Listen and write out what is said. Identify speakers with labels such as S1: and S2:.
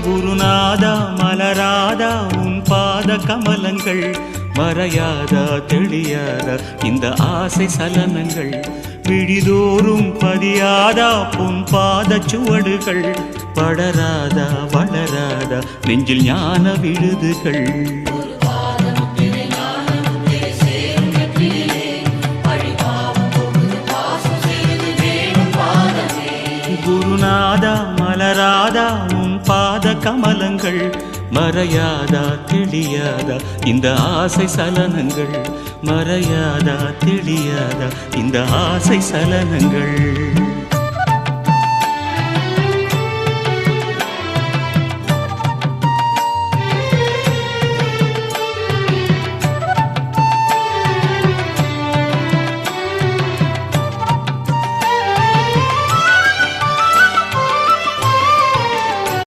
S1: குருநாதா மலராதா உன் பாத கமலங்கள் மறையாதா தெளியாதா இந்த ஆசை சலனங்கள் விழிதோறும் பதியாதா பொன் பாத சுவடுகள் படராதா வளராதா நெஞ்சில் ஞான விழுதுகள் குருநாதா மலராதா உன் பாத கமலங்கள் மறையாதா தெளியாதா இந்த ஆசை சலனங்கள் மறையாதா தெளியாதா இந்த ஆசை சலனங்கள்